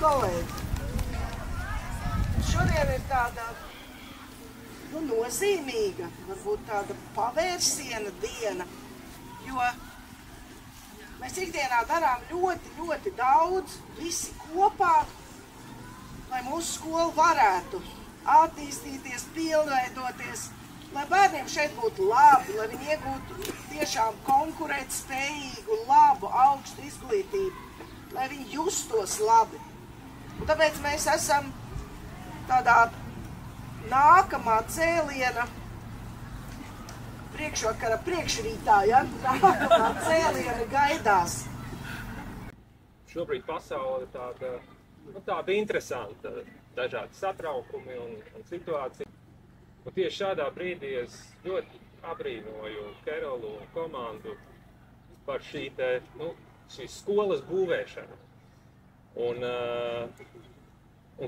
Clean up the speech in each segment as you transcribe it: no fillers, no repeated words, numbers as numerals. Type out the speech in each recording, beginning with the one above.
kolēģi! Šodien ir tāda nozīmīga, varbūt tāda pavērsiena diena, jo mēs ikdienā darām ļoti daudz, visi kopā, lai mūsu skola varētu attīstīties, pilnveidoties, lai bērniem šeit būtu labi, lai viņi iegūtu tiešām konkurētspējīgu, labu, augstu izglītību, lai viņi justos labi. Un tāpēc mēs esam tādā nākamā cēliena priekšvakara priekšrītā, ja? Nākamā cēliena gaidās. Šobrīd pasaule ir tāda interesanta, dažādi satraukumi un situācija. Un tieši šādā brīdī es ļoti abrīnoju Kerolu un komandu par šīs skolas būvēšanu. Un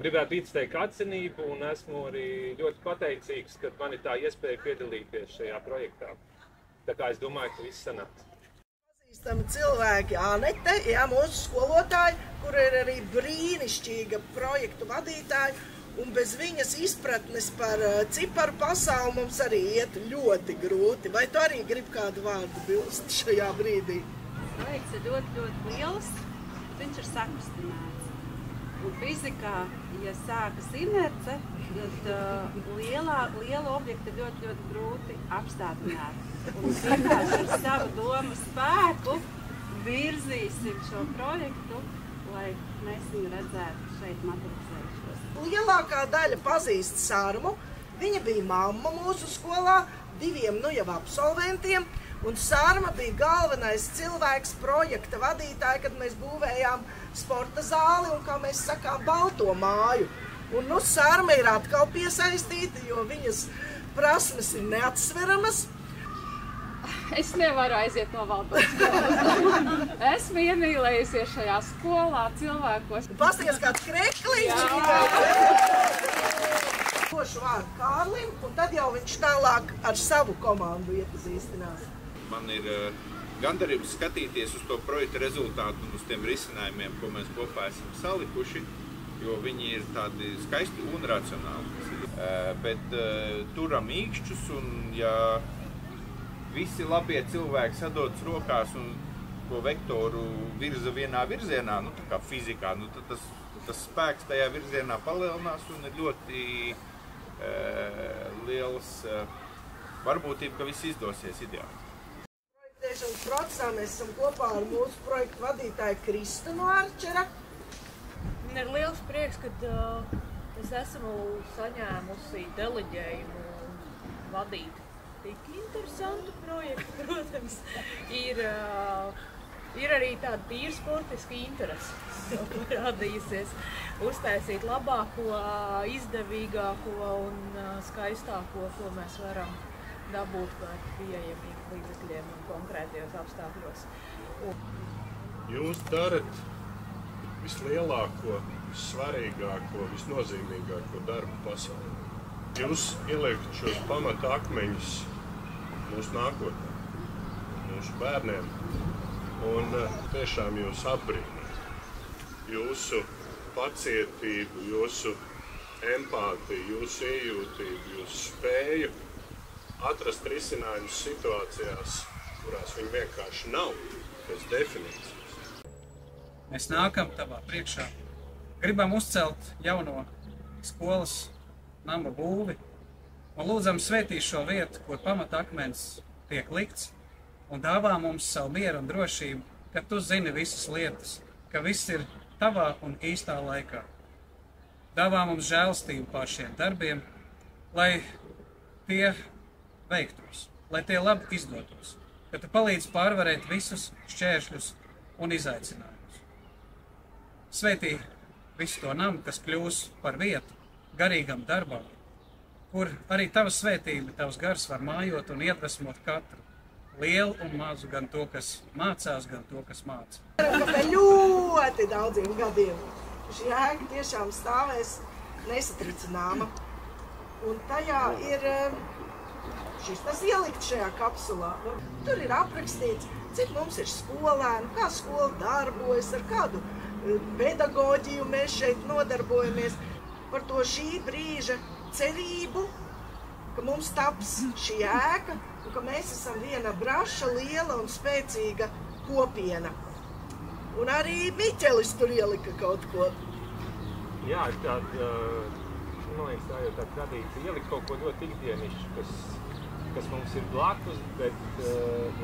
gribētu izteikt atzinību, un esmu arī ļoti pateicīgs, ka man ir tā iespēja piedalīties šajā projektā. Tā kā es domāju, ka viss sanāks. Pazīstami cilvēki, Anete, jā, mūsu skolotāji, kur ir arī brīnišķīga projektu vadītāji, un bez viņas izpratnes par ciparu pasauli mums arī iet ļoti grūti. Vai tu arī gribi kādu vārdu bilst šajā brīdī? Projekts ir ļoti liels, viņš ir sakustināts. Un fizikā, ja sākas inerce, tad liela objekta ļoti grūti apstādināt. Un vienkārši ar savu domu spēku virzīsim šo projektu, lai mēs viņu redzētu šeit materializējušos. Lielākā daļa pazīst Sarmu. Viņa bija mamma mūsu skolā, 2 jau absolventiem. Un Sarma bija galvenais cilvēks, projekta vadītāja, kad mēs būvējām sporta zāli un, kā mēs sakām, balto māju. Un Sarma ir atkal piesaistīta, jo viņas prasmes ir neatsveramas. Es nevaru aiziet no Valdorfas skolas. Esmu iemīlējusies šajā skolā, cilvēkos. Pasties kāds krekliņš! Došu vārdu Kārlim, un tad jau viņš tālāk ar savu komandu iepazīstinās. Man ir gandarījums skatīties uz to projekta rezultātu un uz tiem risinājumiem, ko mēs kopā esam salikuši, jo viņi ir tādi skaisti un racionāli. Bet turam īkšķus, un ja visi labie cilvēki sadodas rokās un to vektoru virza vienā virzienā, tā kā fizikā, tad tas spēks tajā virzienā palielinās un ir ļoti liels varbūtība, ka viss izdosies ideāli. Projektēšanas procesā mēs esam kopā ar mūsu projektu vadītāju Kristu no Arčera. Man ir liels prieks, kad es esmu saņēmusi deleģējumu vadīt tik interesantu projektu, protams. Ir arī tāda tīra sportiska interese parādījusies uztaisīt labāko, izdevīgāko un skaistāko, ko mēs varam dabūt par pieejamiem līdzekļiem un konkrētajos apstākļos. Jūs darat vislielāko, vissvarīgāko, visnozīmīgāko darbu pasaulē. Jūs ieliekat šos pamata akmeņus mūsu nākotnē, mūsu bērniem, un tiešām jūs apbrīnoju. Jūsu pacietību, jūsu empātiju, jūsu iejūtību, jūsu spēju atrast risinājumus situācijās, kurās viņi vienkārši nav, bez definīcijas. Mēs nākam tavā priekšā, gribam uzcelt jauno skolas nama būvi un lūdzam svētīt šo vietu, kur pamatakmens tiek likts, un dāvā mums savu mieru un drošību, ka tu zini visas lietas, ka viss ir tavā un īstā laikā. Dāvā mums žēlastību pār šiem darbiem, lai tie veiktos, lai tie labi izdotos, ka tu palīdz pārvarēt visus šķēršļus un izaicinājumus. Svētī visu to namu, kas kļūs par vietu garīgam darbam, kur arī tava svētība, tavs gars var mājot un iedvesmot katru, lielu un mazu, gan to, kas mācās, gan to, kas māca. Pēc ļoti daudziem gadiem šī ēka tiešām stāvēs nesatricināma. Un tajā ir tas ielikt šajā kapsulā. Tur ir aprakstīts, cik mums ir skolēnu, kā skola darbojas, ar kādu pedagoģiju mēs šeit nodarbojamies, par to šī brīža cerību, ka mums taps šī ēka un ka mēs esam viena braša, liela un spēcīga kopiena. Un arī Miķelis tur ielika kaut ko. Jā, tāda, man liekas, tā jau tā tradīcija ielikt kaut ko ļoti ikdienišķu, kas mums ir blakus, bet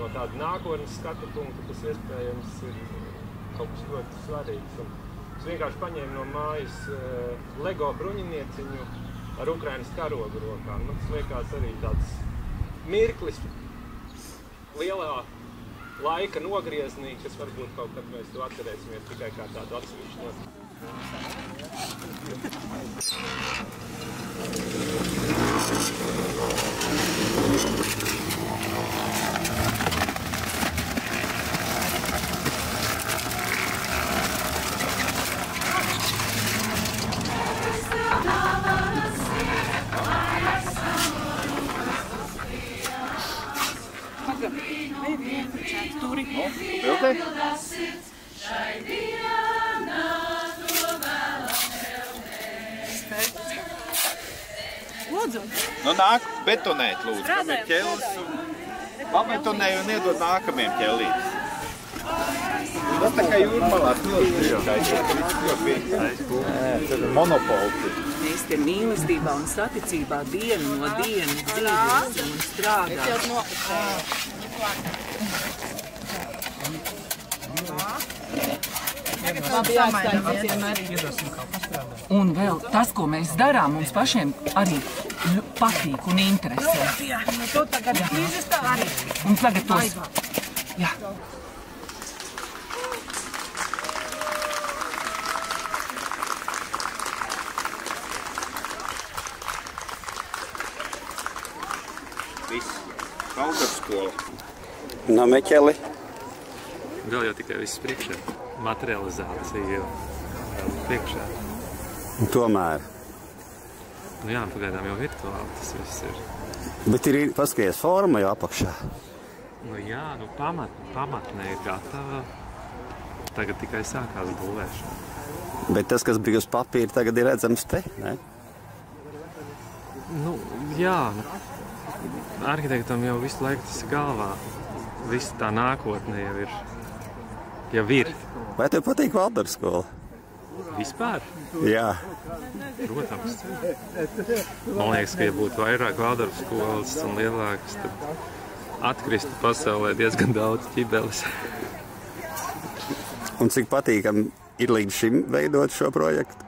no tāda nākotnes skatu punkta tas iespējams ir kaut kas ļoti svarīgs. Un es vienkārši paņēmu no mājas Lego bruņinieciņu ar Ukrainas karogu rokām. Man tas liekas arī tāds mirklis lielā laika nogrieznī, kas varbūt kaut kad mēs to atcerēsimies tikai kā tādu atsevišķu notikumu. Lūdzu. Nu nāk betonēt, lūdzu, kam ir ķelis un pabetonēju un iedod nākamiem ķelītes. Tas tā kā jūrmalās ļoti monopoli. Mēs te mīlestībā un saticībā dienu no dienas dzīvosim un strādāsim. Un vēl tas, ko mēs darām, mums pašiem arī patīk un interesē. Un tagad tos... Jā. Viss. Kalgars skola. No Meķeli. Vēl jau tikai viss priekšā. Materializācija jau priekšā. Un tomēr. Nu jā, pagaidām jau virtuāli tas viss ir. Bet ir paskaties forma jau apakšā. Nu jā, nu pamatne ir gatava. Tagad tikai sākās būvēšana. Bet tas, kas bija uz papīra, tagad ir redzams te, ne? Nu jā, arhitektam jau visu laiku tas ir galvā. Viss tā nākotne jau ir. Vai tev patīk Valdora skola? Vispār? Jā. Protams. Man liekas, ka ja būtu vairāk Valdora skolas un lielākas, tad atkristu pasaulē diezgan daudz ķibeles. Un cik patīkam ir līdz šim veidot šo projektu?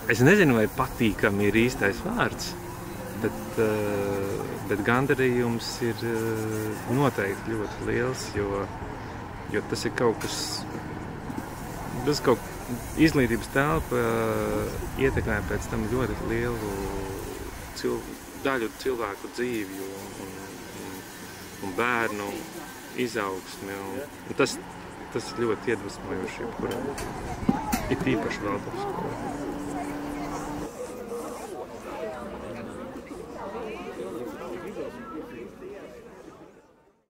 Es nezinu, vai patīkam ir īstais vārds. Bet gandarījums ir noteikti ļoti liels, jo tas ir kaut kas, izglītības telpa ietekmē pēc tam ļoti lielu daļu cilvēku dzīvju un bērnu izaugsmi. Un tas ir ļoti iedvesmojoši, jebkuram. Ir tīpaši Valdora skolā.